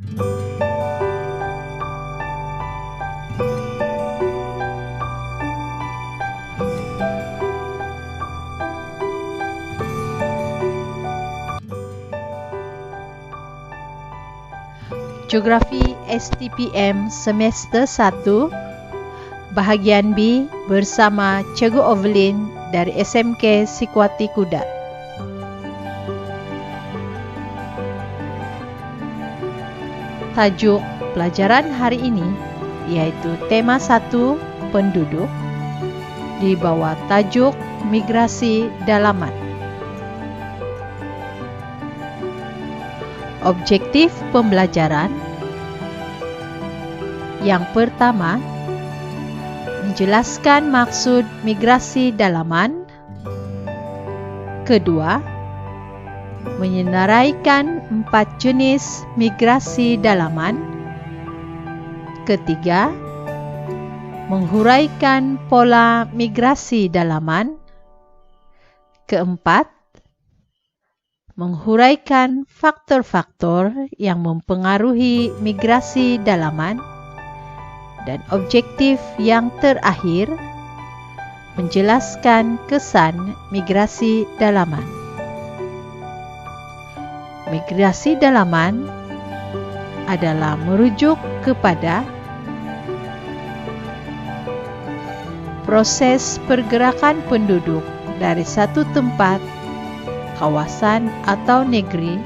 Geografi STPM Semester 1 Bahagian B bersama Cikgu Ovelyn dari SMK Sikwati Kudat. Tajuk pelajaran hari ini yaitu tema 1 penduduk di bawah tajuk migrasi dalaman. Objektif pembelajaran yang pertama, menjelaskan maksud migrasi dalaman. Kedua, menyenaraikan 4 jenis migrasi dalaman. Ketiga, menghuraikan pola migrasi dalaman. Keempat, menghuraikan faktor-faktor yang mempengaruhi migrasi dalaman. Dan objektif yang terakhir, menjelaskan kesan migrasi dalaman. Migrasi dalaman adalah merujuk kepada proses pergerakan penduduk dari satu tempat, kawasan atau negeri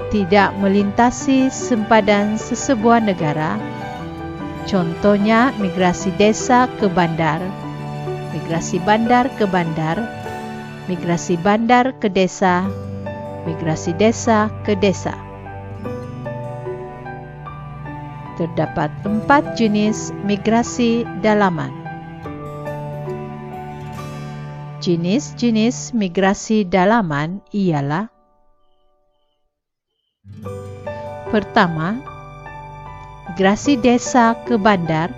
tidak melintasi sempadan sesebuah negara. Contohnya migrasi desa ke bandar, migrasi bandar ke bandar, migrasi bandar ke desa, migrasi desa ke desa. Terdapat 4 jenis migrasi dalaman. Jenis-jenis migrasi dalaman ialah: pertama, migrasi desa ke bandar.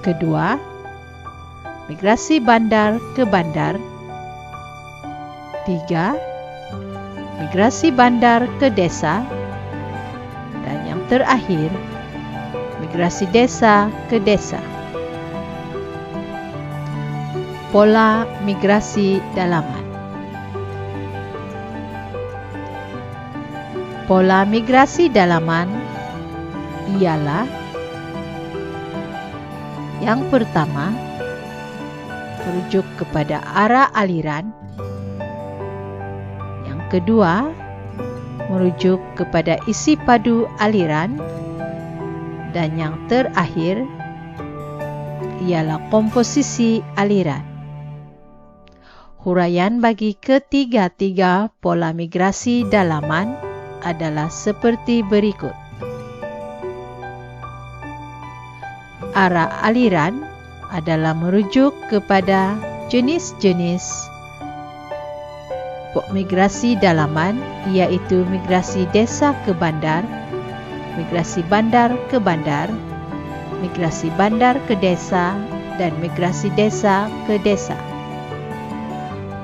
Kedua, migrasi bandar ke bandar. Tiga, migrasi bandar ke desa. Dan yang terakhir, migrasi desa ke desa. Pola migrasi dalaman. Pola migrasi dalaman ialah: yang pertama, merujuk kepada arah aliran. Yang kedua, merujuk kepada isi padu aliran. Dan yang terakhir ialah komposisi aliran. Huraian bagi ketiga-tiga pola migrasi dalaman adalah seperti berikut. Arah aliran adalah merujuk kepada jenis-jenis migrasi dalaman, yaitu migrasi desa ke bandar, migrasi bandar ke bandar, migrasi bandar ke desa, dan migrasi desa ke desa.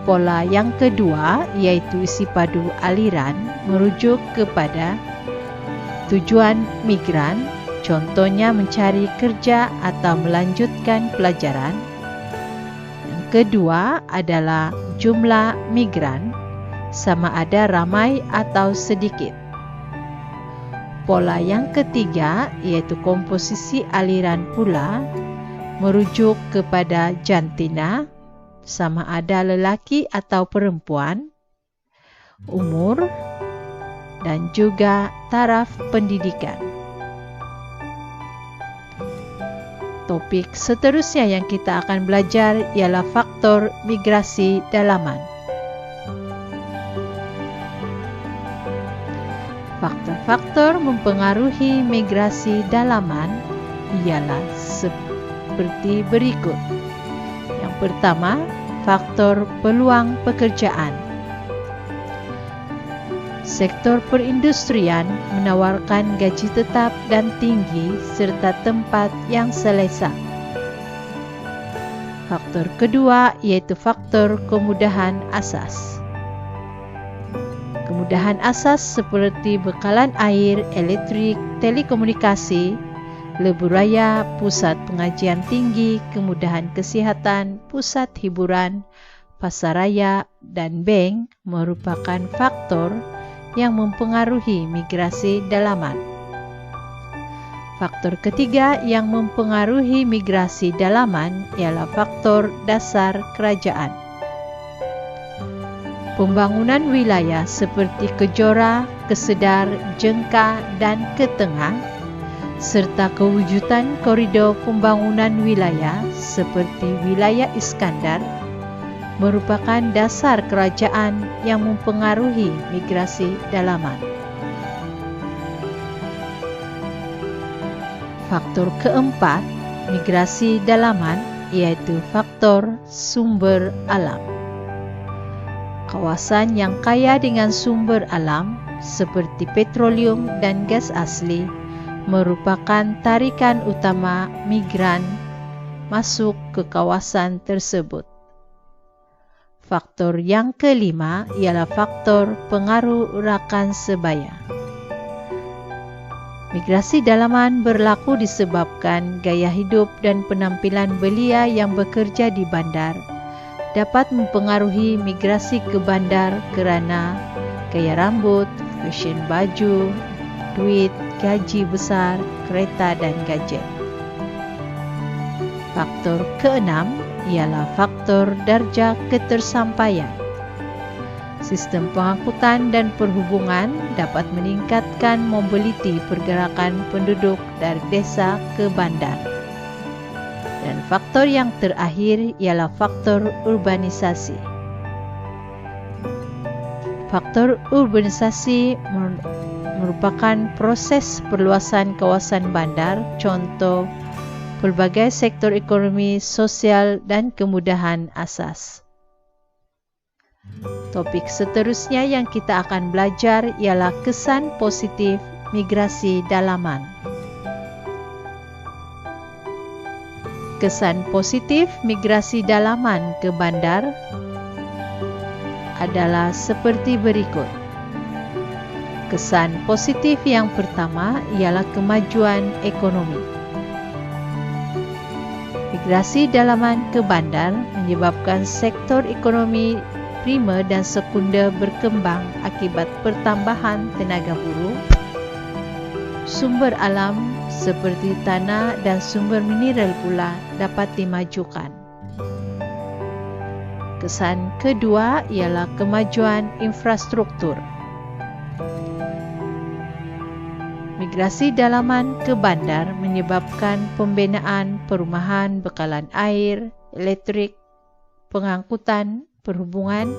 Pola yang kedua, yaitu isi padu aliran, merujuk kepada tujuan migran, contohnya mencari kerja atau melanjutkan pelajaran. Yang kedua adalah jumlah migran, sama ada ramai atau sedikit. Pola yang ketiga, yaitu komposisi aliran pula, merujuk kepada jantina, sama ada lelaki atau perempuan, umur, dan juga taraf pendidikan. Topik seterusnya yang kita akan belajar ialah faktor migrasi dalaman. Faktor-faktor mempengaruhi migrasi dalaman ialah seperti berikut. Yang pertama, faktor peluang pekerjaan. Sektor perindustrian menawarkan gaji tetap dan tinggi serta tempat yang selesa. Faktor kedua yaitu faktor kemudahan asas. Kemudahan asas seperti bekalan air, elektrik, telekomunikasi, lebuh raya, pusat pengajian tinggi, kemudahan kesihatan, pusat hiburan, pasar raya, dan bank merupakan faktor yang mempengaruhi migrasi dalaman. Faktor ketiga yang mempengaruhi migrasi dalaman ialah faktor dasar kerajaan. Pembangunan wilayah seperti Kejora, Kesedar, Jengka, dan Ketengah, serta kewujudan koridor pembangunan wilayah seperti wilayah Iskandar, merupakan dasar kerajaan yang mempengaruhi migrasi dalaman. Faktor keempat, migrasi dalaman, yaitu faktor sumber alam. Kawasan yang kaya dengan sumber alam seperti petroleum dan gas asli merupakan tarikan utama migran masuk ke kawasan tersebut. Faktor yang kelima ialah faktor pengaruh rakan sebaya. Migrasi dalaman berlaku disebabkan gaya hidup dan penampilan belia yang bekerja di bandar dapat mempengaruhi migrasi ke bandar kerana gaya rambut, fashion baju, duit, gaji besar, kereta dan gadget. Faktor keenam ialah faktor darjah ketersampaian. Sistem pengangkutan dan perhubungan dapat meningkatkan mobiliti pergerakan penduduk dari desa ke bandar. Dan faktor yang terakhir ialah faktor urbanisasi. Faktor urbanisasi merupakan proses perluasan kawasan bandar, contoh pelbagai sektor ekonomi, sosial dan kemudahan asas. Topik seterusnya yang kita akan belajar ialah kesan positif migrasi dalaman. Kesan positif migrasi dalaman ke bandar adalah seperti berikut. Kesan positif yang pertama ialah kemajuan ekonomi. Migrasi dalaman ke bandar menyebabkan sektor ekonomi primer dan sekunder berkembang akibat pertambahan tenaga buruh, sumber alam seperti tanah dan sumber mineral pula dapat dimajukan. Kesan kedua ialah kemajuan infrastruktur. Migrasi dalaman ke bandar menyebabkan pembinaan perumahan bekalan air, elektrik, pengangkutan, perhubungan,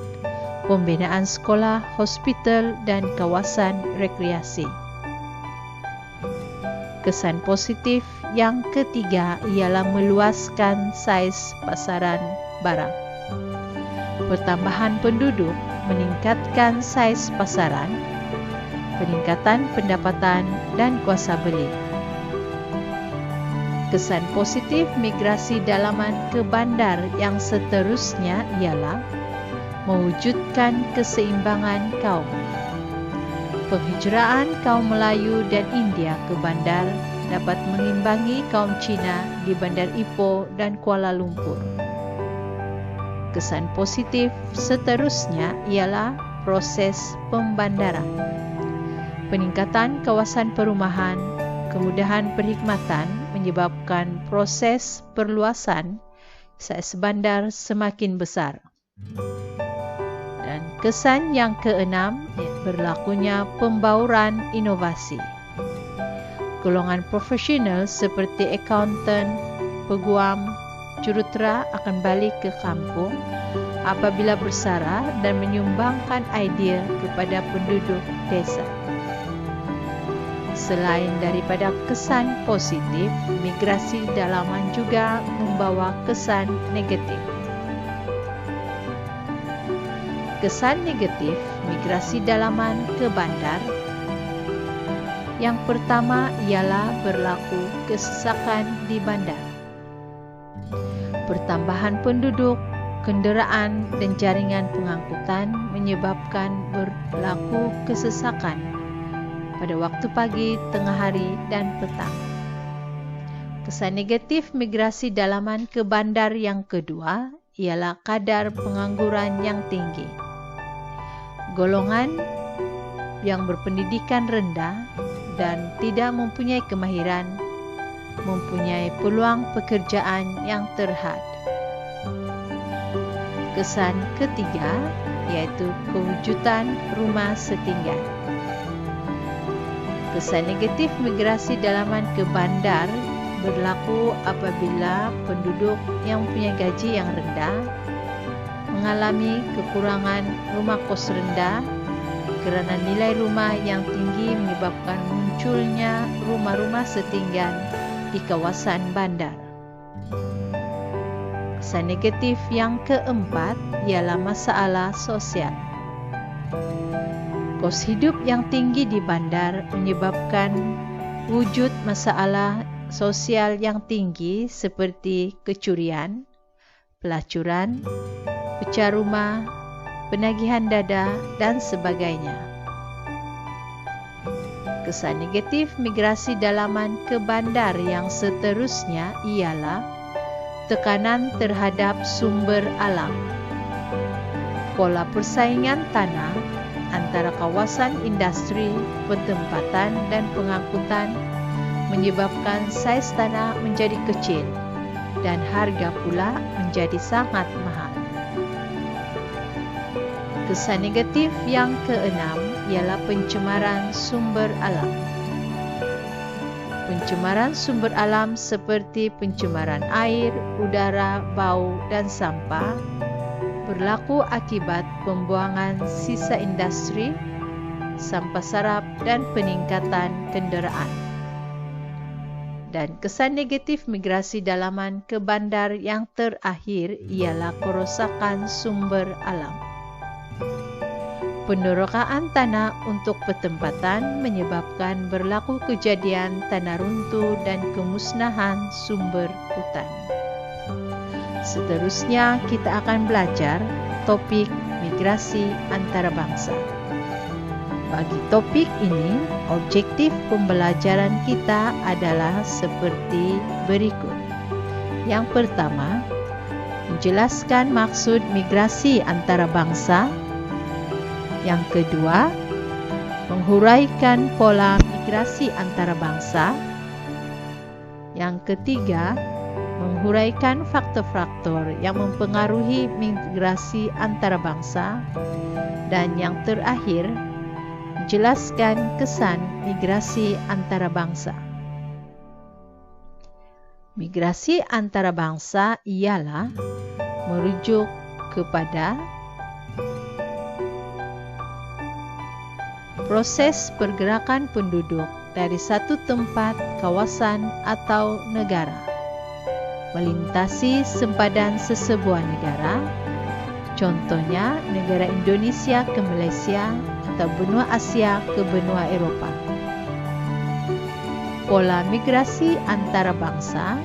pembinaan sekolah, hospital dan kawasan rekreasi. Kesan positif yang ketiga ialah meluaskan saiz pasaran barang. Pertambahan penduduk meningkatkan saiz pasaran, peningkatan pendapatan dan kuasa beli. Kesan positif migrasi dalaman ke bandar yang seterusnya ialah mewujudkan keseimbangan kaum. Penghijraan kaum Melayu dan India ke bandar dapat mengimbangi kaum Cina di Bandar Ipoh dan Kuala Lumpur. Kesan positif seterusnya ialah proses pembandaran. Peningkatan kawasan perumahan, kemudahan perkhidmatan menyebabkan proses perluasan saiz bandar semakin besar. Dan kesan yang keenam, berlakunya pembauran inovasi. Golongan profesional seperti akauntan, peguam, jurutera akan balik ke kampung apabila bersara dan menyumbangkan idea kepada penduduk desa. Selain daripada kesan positif, migrasi dalaman juga membawa kesan negatif. Kesan negatif migrasi dalaman ke bandar. Yang pertama ialah berlaku kesesakan di bandar. Pertambahan penduduk, kenderaan dan jaringan pengangkutan menyebabkan berlaku kesesakan pada waktu pagi, tengah hari, dan petang. Kesan negatif migrasi dalaman ke bandar yang kedua ialah kadar pengangguran yang tinggi. Golongan yang berpendidikan rendah dan tidak mempunyai kemahiran mempunyai peluang pekerjaan yang terhad. Kesan ketiga iaitu kewujudan rumah setinggan. Kesan negatif migrasi dalaman ke bandar berlaku apabila penduduk yang mempunyai gaji yang rendah mengalami kekurangan rumah kos rendah kerana nilai rumah yang tinggi menyebabkan munculnya rumah-rumah setinggan di kawasan bandar. Kesan negatif yang keempat ialah masalah sosial. Kos hidup yang tinggi di bandar menyebabkan wujud masalah sosial yang tinggi seperti kecurian, pelacuran, pecah rumah, penagihan dada, dan sebagainya. Kesan negatif migrasi dalaman ke bandar yang seterusnya ialah tekanan terhadap sumber alam. Pola persaingan tanah antara kawasan industri, pertempatan dan pengangkutan menyebabkan saiz tanah menjadi kecil dan harga pula menjadi sangat mahal. Kesan negatif yang keenam ialah pencemaran sumber alam. Pencemaran sumber alam seperti pencemaran air, udara, bau dan sampah berlaku akibat pembuangan sisa industri, sampah sarap dan peningkatan kenderaan. Dan kesan negatif migrasi dalaman ke bandar yang terakhir ialah kerosakan sumber alam. Penerokaan tanah untuk pertempatan menyebabkan berlaku kejadian tanah runtuh dan kemusnahan sumber hutan. Seterusnya kita akan belajar topik migrasi antarabangsa. Bagi topik ini, objektif pembelajaran kita adalah seperti berikut. Yang pertama, menjelaskan maksud migrasi antarabangsa. Yang kedua, menghuraikan pola migrasi antarabangsa. Yang ketiga, menghuraikan faktor-faktor yang mempengaruhi migrasi antarabangsa. Dan yang terakhir, menjelaskan kesan migrasi antarabangsa. Migrasi antarabangsa ialah merujuk kepada proses pergerakan penduduk dari satu tempat, kawasan atau negara melintasi sempadan sesebuah negara, contohnya negara Indonesia ke Malaysia atau benua Asia ke benua Eropah. Pola migrasi antarabangsa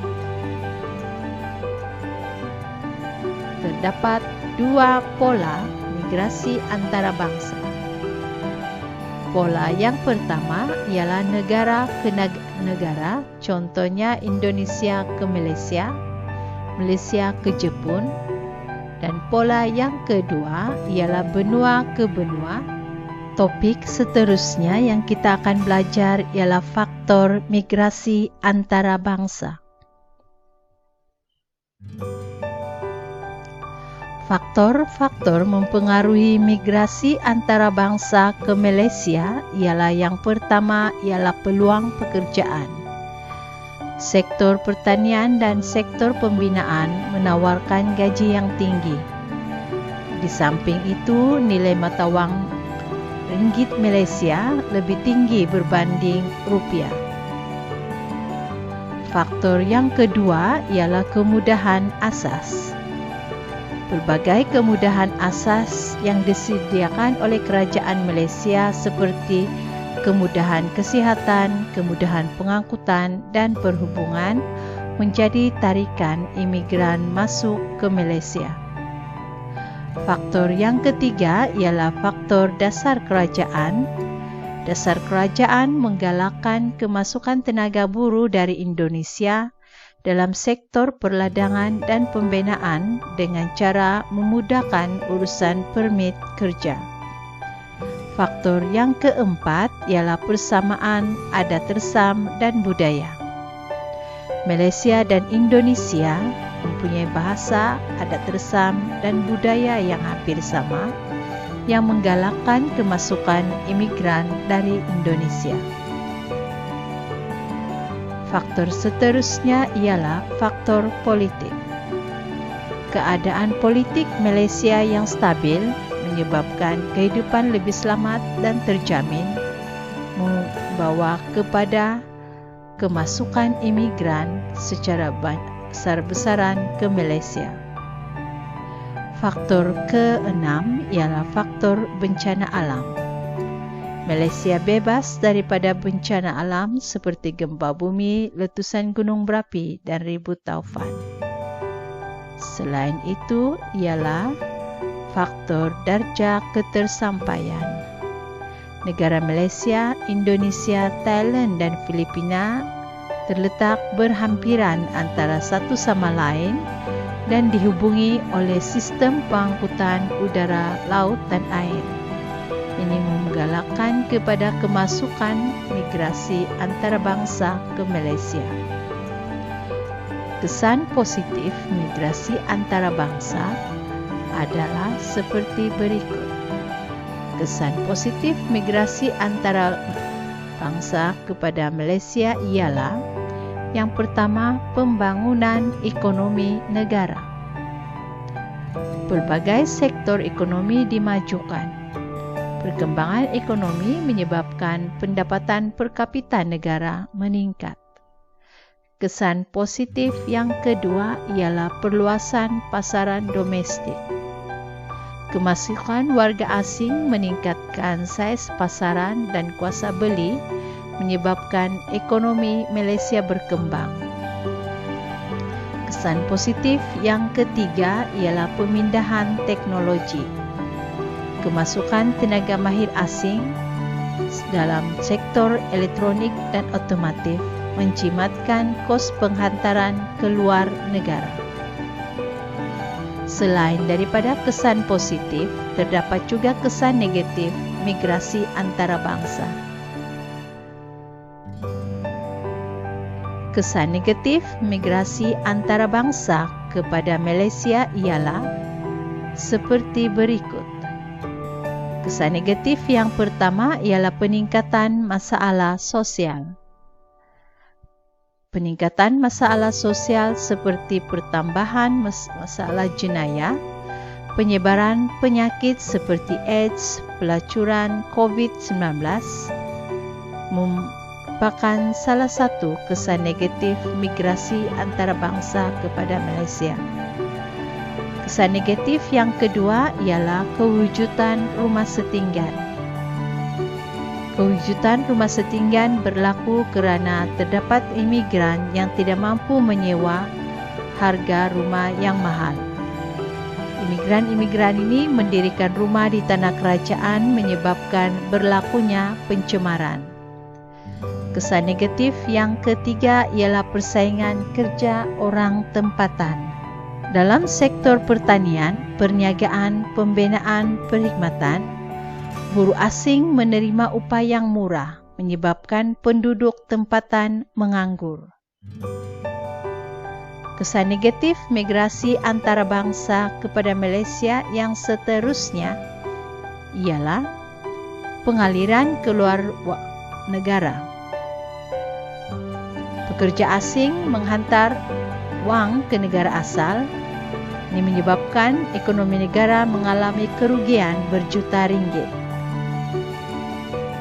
terdapat dua pola migrasi antarabangsa. Pola yang pertama ialah negara ke negara, contohnya Indonesia ke Malaysia, Malaysia ke Jepun. Dan pola yang kedua ialah benua ke benua. Topik seterusnya yang kita akan belajar ialah faktor migrasi antarabangsa. Faktor-faktor mempengaruhi migrasi antarabangsa ke Malaysia ialah yang pertama ialah peluang pekerjaan. Sektor pertanian dan sektor pembinaan menawarkan gaji yang tinggi. Di samping itu, nilai mata wang ringgit Malaysia lebih tinggi berbanding rupiah. Faktor yang kedua ialah kemudahan asas. Berbagai kemudahan asas yang disediakan oleh kerajaan Malaysia seperti kemudahan kesihatan, kemudahan pengangkutan dan perhubungan menjadi tarikan imigran masuk ke Malaysia. Faktor yang ketiga ialah faktor dasar kerajaan. Dasar kerajaan menggalakkan kemasukan tenaga buruh dari Indonesia dalam sektor perladangan dan pembinaan dengan cara memudahkan urusan permit kerja. Faktor yang keempat ialah persamaan adat resam dan budaya. Malaysia dan Indonesia mempunyai bahasa, adat resam dan budaya yang hampir sama, yang menggalakkan kemasukan imigran dari Indonesia. Faktor seterusnya ialah faktor politik. Keadaan politik Malaysia yang stabil menyebabkan kehidupan lebih selamat dan terjamin, membawa kepada kemasukan imigran secara besar-besaran ke Malaysia. Faktor keenam ialah faktor bencana alam. Malaysia bebas daripada bencana alam seperti gempa bumi, letusan gunung berapi dan ribut taufan. Selain itu ialah faktor darjah ketersampaian. Negara Malaysia, Indonesia, Thailand dan Filipina terletak berhampiran antara satu sama lain dan dihubungi oleh sistem pengangkutan udara, laut dan air. Ini menggalakkan kepada kemasukan migrasi antarabangsa ke Malaysia. Kesan positif migrasi antarabangsa adalah seperti berikut. Kesan positif migrasi antarabangsa kepada Malaysia ialah: yang pertama, pembangunan ekonomi negara. Pelbagai sektor ekonomi dimajukan. Perkembangan ekonomi menyebabkan pendapatan per kapita negara meningkat. Kesan positif yang kedua ialah perluasan pasaran domestik. Kemasukan warga asing meningkatkan saiz pasaran dan kuasa beli, menyebabkan ekonomi Malaysia berkembang. Kesan positif yang ketiga ialah pemindahan teknologi. Kemasukan tenaga mahir asing dalam sektor elektronik dan otomotif menjimatkan kos penghantaran ke luar negara. Selain daripada kesan positif, terdapat juga kesan negatif migrasi antarabangsa. Kesan negatif migrasi antarabangsa kepada Malaysia ialah seperti berikut. Kesan negatif yang pertama ialah peningkatan masalah sosial. Peningkatan masalah sosial seperti pertambahan masalah jenayah, penyebaran penyakit seperti AIDS, pelacuran COVID-19 merupakan salah satu kesan negatif migrasi antarabangsa kepada Malaysia. Kesan negatif yang kedua ialah kewujudan rumah setinggan. Kewujudan rumah setinggan berlaku kerana terdapat imigran yang tidak mampu menyewa harga rumah yang mahal. Imigran-imigran ini mendirikan rumah di tanah kerajaan menyebabkan berlakunya pencemaran. Kesan negatif yang ketiga ialah persaingan kerja orang tempatan. Dalam sektor pertanian, perniagaan, pembinaan, perkhidmatan, buruh asing menerima upah yang murah, menyebabkan penduduk tempatan menganggur. Kesan negatif migrasi antarabangsa kepada Malaysia yang seterusnya ialah pengaliran keluar negara. Pekerja asing menghantar wang ke negara asal. Ini menyebabkan ekonomi negara mengalami kerugian berjuta ringgit.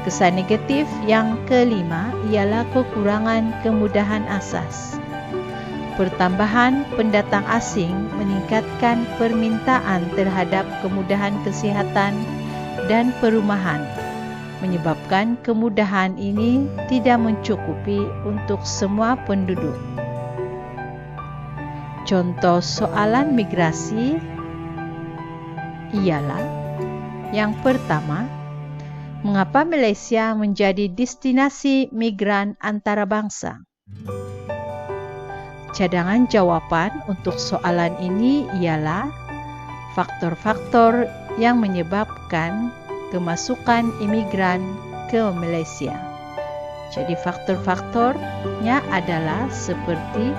Kesan negatif yang kelima ialah kekurangan kemudahan asas. Pertambahan pendatang asing meningkatkan permintaan terhadap kemudahan kesihatan dan perumahan, menyebabkan kemudahan ini tidak mencukupi untuk semua penduduk. Contoh soalan migrasi ialah yang pertama, mengapa Malaysia menjadi destinasi migran antarabangsa? Cadangan jawapan untuk soalan ini ialah faktor-faktor yang menyebabkan kemasukan imigran ke Malaysia. Jadi faktor-faktornya adalah seperti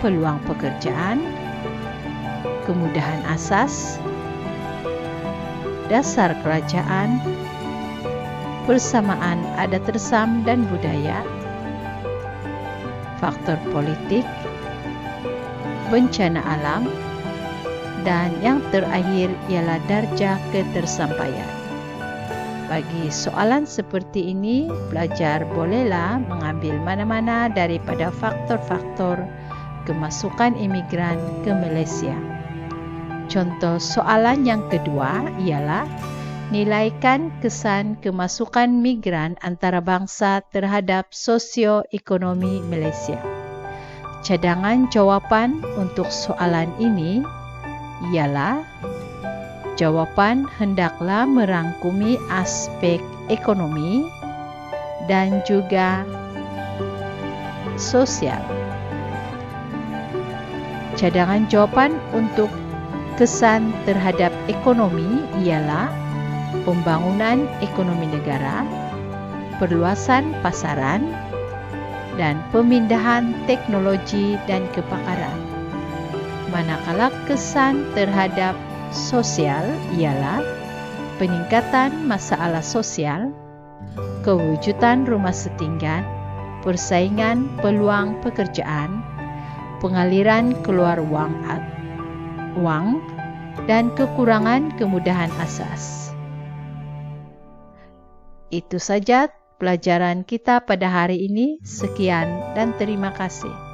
peluang pekerjaan, kemudahan asas, dasar kerajaan, persamaan adat resam dan budaya, faktor politik, bencana alam, dan yang terakhir ialah darjah ketersampaian. Bagi soalan seperti ini, pelajar bolehlah mengambil mana-mana daripada faktor-faktor kemasukan imigran ke Malaysia. Contoh soalan yang kedua ialah nilaikan kesan kemasukan migran antarabangsa terhadap sosioekonomi Malaysia. Cadangan jawapan untuk soalan ini ialah jawapan hendaklah merangkumi aspek ekonomi dan juga sosial. Cadangan jawapan untuk kesan terhadap ekonomi ialah pembangunan ekonomi negara, perluasan pasaran, dan pemindahan teknologi dan kepakaran. Manakala kesan terhadap sosial ialah peningkatan masalah sosial, kewujudan rumah setinggan, persaingan peluang pekerjaan, pengaliran keluar wang, dan kekurangan kemudahan asas. Itu saja pelajaran kita pada hari ini. Sekian dan terima kasih.